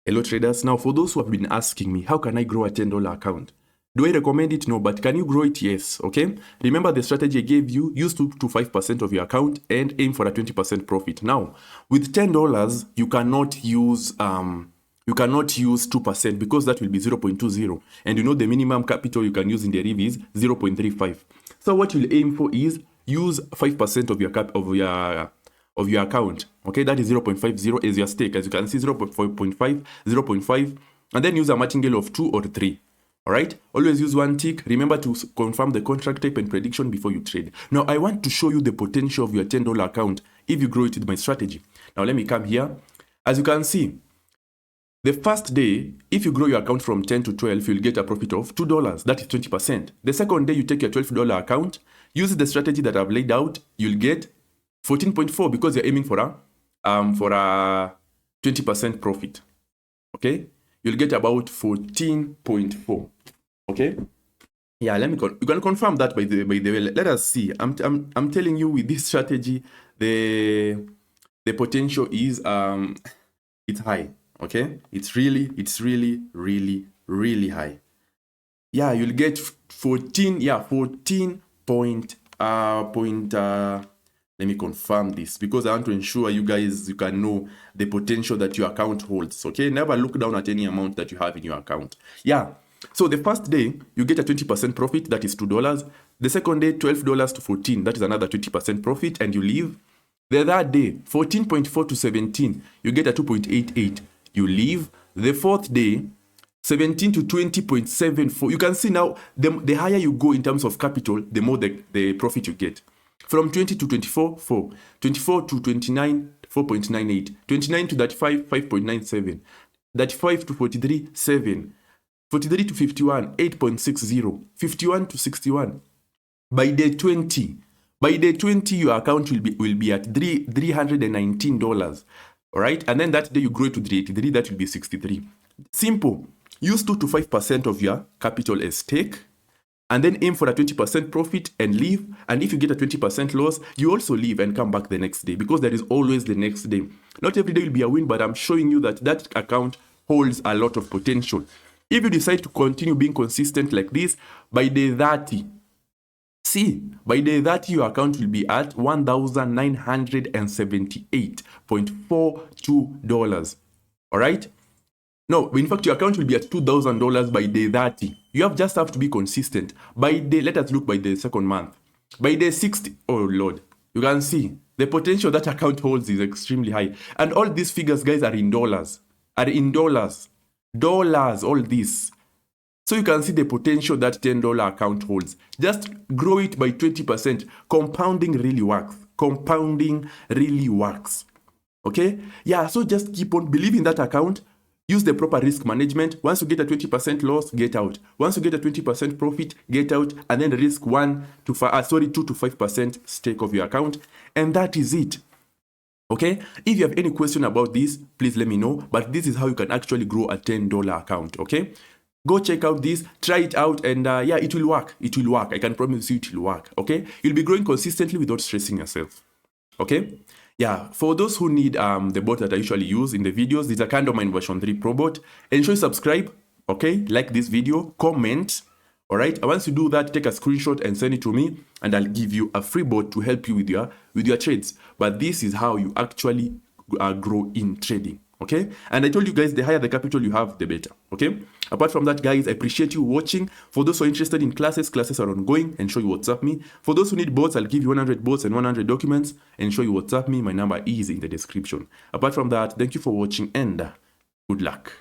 Hello traders. Now for those who have been asking me, how can I grow a $10 account? Do I recommend it? No, but can you grow it? Yes. Okay. Remember the strategy I gave you: use 2 to 5% of your account and aim for a 20% profit. Now, with $10, you cannot use 2% because that will be 0.20, and you know the minimum capital you can use in Deriv is 0.35. So what you'll aim for is use 5% of your account. Okay, that is 0.50 as your stake. As you can see, 0.5, 0.5, and then use a matching scale of 2 or 3. All right, always use one tick. Remember to confirm the contract type and prediction before you trade. Now, I want to show you the potential of your $10 account if you grow it with my strategy. Now, let me come here. As you can see, the first day, if you grow your account from 10 to 12, you'll get a profit of $2. That is 20%. The second day, you take your $12 account, use the strategy that I've laid out, you'll get 14.4 because you're aiming for a 20% profit. Okay, you'll get about 14.4. Okay, yeah, you can confirm that by the way. Let us see. I'm telling you, with this strategy, the potential is it's high. Okay, it's really high. Yeah, you'll get 14. Yeah, 14 point let me confirm this because I want to ensure you guys, you can know the potential that your account holds. Okay, never look down at any amount that you have in your account. Yeah, so the first day you get a 20% profit, that is $2. The second day, $12 to 14, that is another 20% profit, and you leave. The third day, 14.4 to 17, you get a 2.88, you leave. The fourth day, 17 to 20.74. You can see now, the higher you go in terms of capital, the more the profit you get. From 20 to 24, 4. 24 to 29, 4.98. 29 to 35, 5.97. 35 to 43, 7. 43 to 51, 8.60. 51 to 61. By day 20, your account will be at $319. All right, and then that day you grow it to 383, that will be 63. Simple. Use 2 to 5% of your capital as stake, and then aim for a 20% profit and leave. And if you get a 20% loss, you also leave and come back the next day, because there is always the next day. Not every day will be a win, but I'm showing you that account holds a lot of potential. If you decide to continue being consistent like this, by day 30, by day 30, your account will be at $1,978.42. All right? No, in fact, your account will be at $2,000 by day 30. You just have to be consistent. By day, let us look by the second month. By day 60, oh Lord, you can see the potential that account holds is extremely high. And all these figures, guys, are in dollars. Dollars, all this. So you can see the potential that $10 account holds. Just grow it by 20%. Compounding really works. Okay? Yeah, so just keep on believing that account. Use the proper risk management. Once you get a 20% loss, get out. Once you get a 20% profit, get out, and then risk 2 to 5% stake of your account, and that is it. Okay? If you have any question about this, please let me know. But this is how you can actually grow a $10 account. Okay? Go check out this, try it out, and yeah, it will work. I can promise you it will work. Okay? You'll be growing consistently without stressing yourself. Okay? Yeah, for those who need the bot that I usually use in the videos, this is a Candomine version 3 Pro bot. Ensure you subscribe, okay? Like this video, comment, all right? And once you do that, take a screenshot and send it to me, and I'll give you a free bot to help you with your trades. But this is how you actually grow in trading, okay? And I told you guys, the higher the capital you have, the better, okay? Apart from that, guys, I appreciate you watching. For those who are interested in classes are ongoing. Ensure you WhatsApp me. For those who need bots, I'll give you 100 bots and 100 documents. Ensure you WhatsApp me. My number is in the description. Apart from that, thank you for watching, and good luck.